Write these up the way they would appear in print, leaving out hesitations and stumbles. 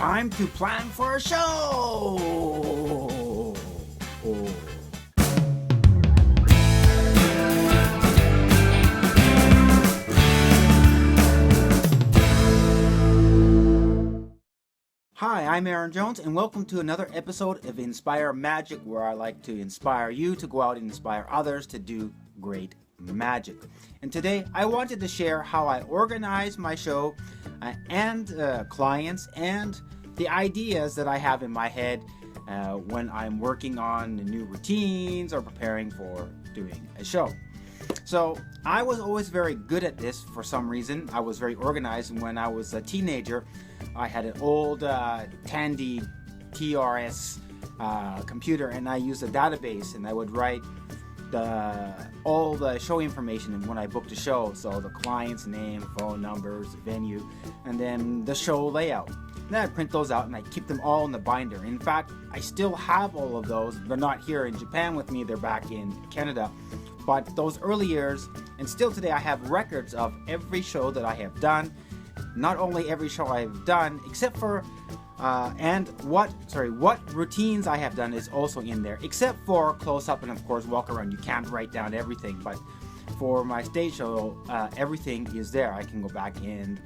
time to plan for a show. Hi, I'm Aaron Jones, and welcome to another episode of Inspire Magic, where I like to inspire you to go out and inspire others to do great magic. And today I wanted to share how I organize my show and clients and the ideas that I have in my head when I'm working on new routines or preparing for doing a show. So I was always very good at this for some reason. I was very organized when I was a teenager. I had an old Tandy TRS computer, and I used a database, and I would write all the show information when I booked a show. So the client's name, phone numbers, venue, and then the show layout. Then I'd print those out and I'd keep them all in the binder. In fact, I still have all of those. They're not here in Japan with me, they're back in Canada. But those early years, and still today, I have records of every show that I have done. Not only every show I've done, except for what routines I have done is also in there, except for close up and of course walk around. You can't write down everything, but for my stage show, everything is there. I can go back, and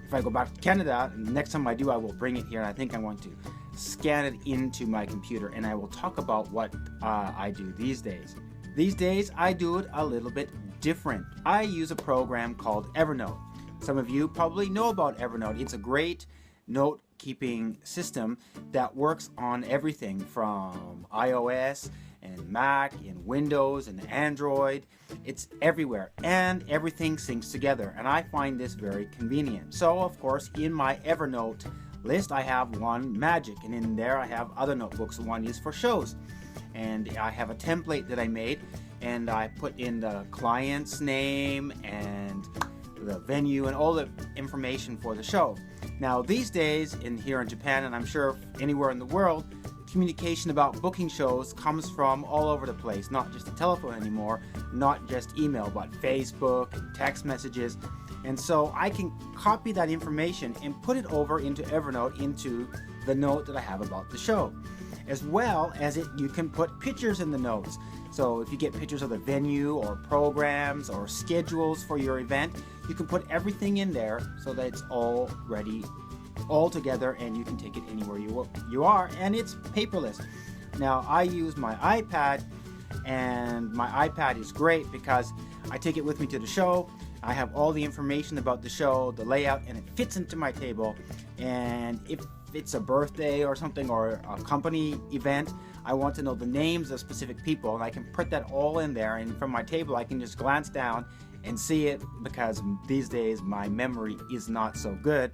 if I go back to Canada, next time I do, I will bring it here, and I think I want to scan it into my computer, and I will talk about what I do these days. These days, I do it a little bit different. I use a program called Evernote. Some of you probably know about Evernote. It's a great note-keeping system that works on everything from iOS and Mac and Windows and Android. It's everywhere, and everything syncs together, and I find this very convenient. So, of course, in my Evernote list, I have one Magic, and in there I have other notebooks. One is for shows. And I have a template that I made, and I put in the client's name and the venue and all the information for the show. Now these days here in Japan, and I'm sure anywhere in the world, communication about booking shows comes from all over the place, not just the telephone anymore, not just email, but Facebook and text messages. And so I can copy that information and put it over into Evernote, into the note that I have about the show. As well as you can put pictures in the notes. So if you get pictures of the venue or programs or schedules for your event, you can put everything in there so that it's all ready, all together, and you can take it anywhere you are, and it's paperless. Now I use my iPad, and my iPad is great because I take it with me to the show. I have all the information about the show, the layout, and it fits into my table. And if it's a birthday or something, or a company event, I want to know the names of specific people, and I can put that all in there, and from my table I can just glance down and see it, because these days my memory is not so good.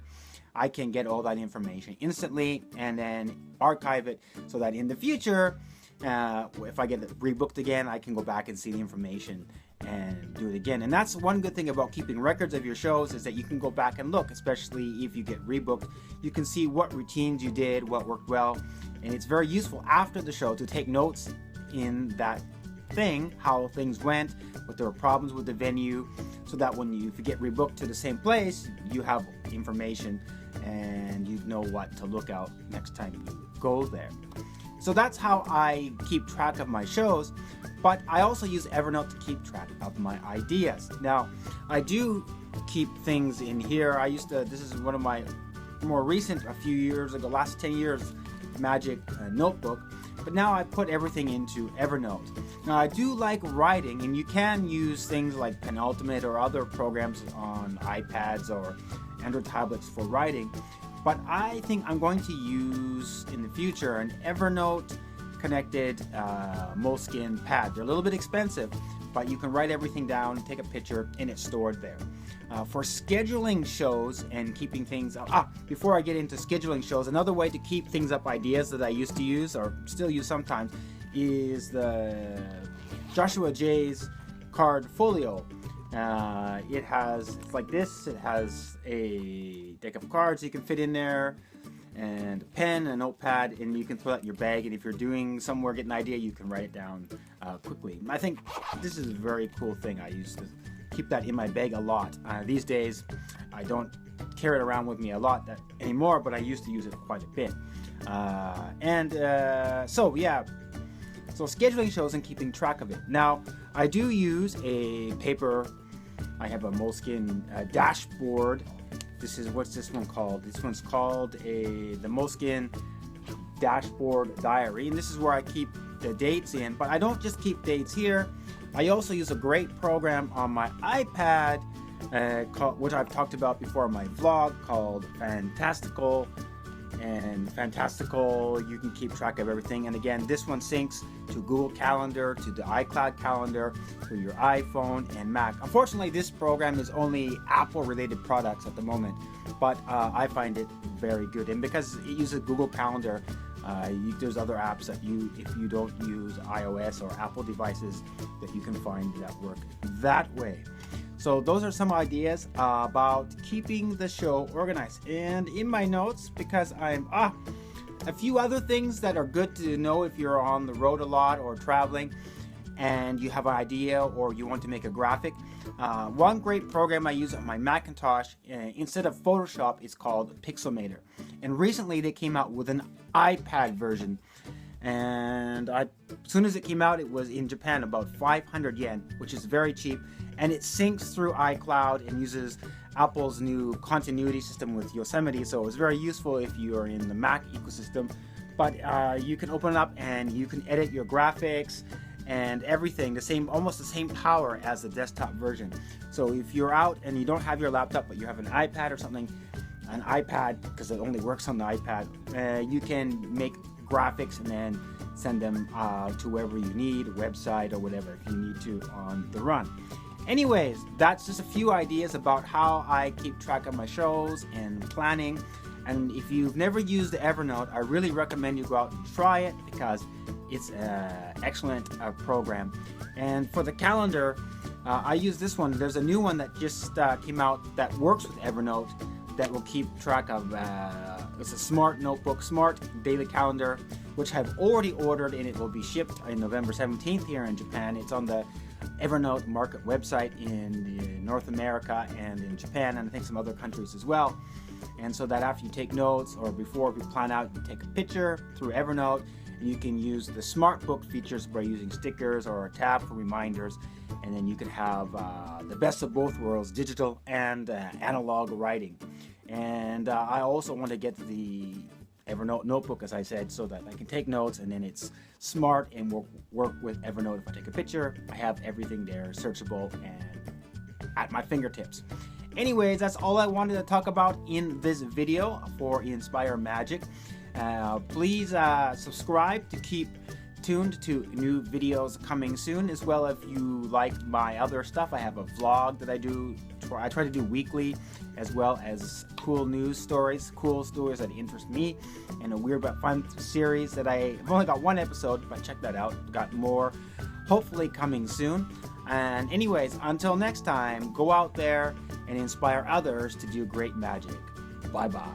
I can get all that information instantly and then archive it so that in the future, if I get it rebooked again, I can go back and see the information and do it again. And that's one good thing about keeping records of your shows, is that you can go back and look, especially if you get rebooked. You can see what routines you did, what worked well, and it's very useful after the show to take notes in that thing, how things went, what there were problems with the venue, so that when if you get rebooked to the same place, you have information and you know what to look out next time you go there. So that's how I keep track of my shows, but I also use Evernote to keep track of my ideas. Now, I do keep things in here. This is one of my more recent, a few years ago, last 10 years, Magic notebook, but now I put everything into Evernote. Now I do like writing, and you can use things like Penultimate or other programs on iPads or Android tablets for writing, but I think I'm going to use in the future an Evernote connected Moleskine pad. They're a little bit expensive, but you can write everything down, take a picture, and it's stored there. For scheduling shows and keeping things up. Before I get into scheduling shows, another way to keep things up, ideas that I used to use or still use sometimes, is the Joshua J's card folio. It's like this. It has a deck of cards you can fit in there, and a pen, a notepad, and you can throw that in your bag, and if you're doing somewhere, get an idea, you can write it down quickly. I think this is a very cool thing. I used to keep that in my bag a lot. These days, I don't carry it around with me a lot anymore, but I used to use it quite a bit. So yeah, so scheduling shows and keeping track of it. Now, I do use a paper. I have a Moleskine dashboard. What's this one called? This one's called the Moleskine dashboard diary, and this is where I keep the dates in. But I don't just keep dates here. I also use a great program on my iPad, which I've talked about before in my vlog, called Fantastical. And Fantastical, you can keep track of everything. And again, this one syncs to Google Calendar, to the iCloud Calendar, to your iPhone and Mac. Unfortunately, this program is only Apple-related products at the moment, but I find it very good. And because it uses Google Calendar, there's other apps that if you don't use iOS or Apple devices, that you can find that work that way. So those are some ideas about keeping the show organized. And in my notes, because I'm a few other things that are good to know if you're on the road a lot or traveling and you have an idea or you want to make a graphic. One great program I use on my Macintosh, instead of Photoshop, is called Pixelmator. And recently they came out with an iPad version. And as soon as it came out, it was in Japan about 500 yen, which is very cheap. And it syncs through iCloud and uses Apple's new continuity system with Yosemite. So it's very useful if you are in the Mac ecosystem. But you can open it up and you can edit your graphics and everything, almost the same power as the desktop version. So if you're out and you don't have your laptop, but you have an iPad or something, an iPad, because it only works on the iPad, you can make graphics and then send them to wherever you need, a website or whatever, if you need to on the run. Anyways, that's just a few ideas about how I keep track of my shows and planning. And if you've never used Evernote, I really recommend you go out and try it, because it's an excellent program. And for the calendar, I use this one. There's a new one that just came out that works with Evernote, that will keep track of, it's a smart notebook, smart daily calendar, which I've already ordered, and it will be shipped on November 17th here in Japan. It's on the Evernote Market website in North America and in Japan, and I think some other countries as well. And so that after you take notes, or before you plan out, you take a picture through Evernote, and you can use the smart book features by using stickers or a tab for reminders. And then you can have the best of both worlds, digital and analog writing. And I also want to get the Evernote notebook, as I said, so that I can take notes, and then it's smart and work with Evernote. If I take a picture, I have everything there, searchable and at my fingertips. Anyways, that's all I wanted to talk about in this video for Inspire Magic. Please subscribe to keep tuned to new videos coming soon, as well. If you like my other stuff, I have a vlog that I try to do weekly, as well as cool stories that interest me, and a weird but fun series that I've only got one episode, but check that out. Got more hopefully coming soon. And anyways, until next time, go out there and inspire others to do great magic. Bye bye.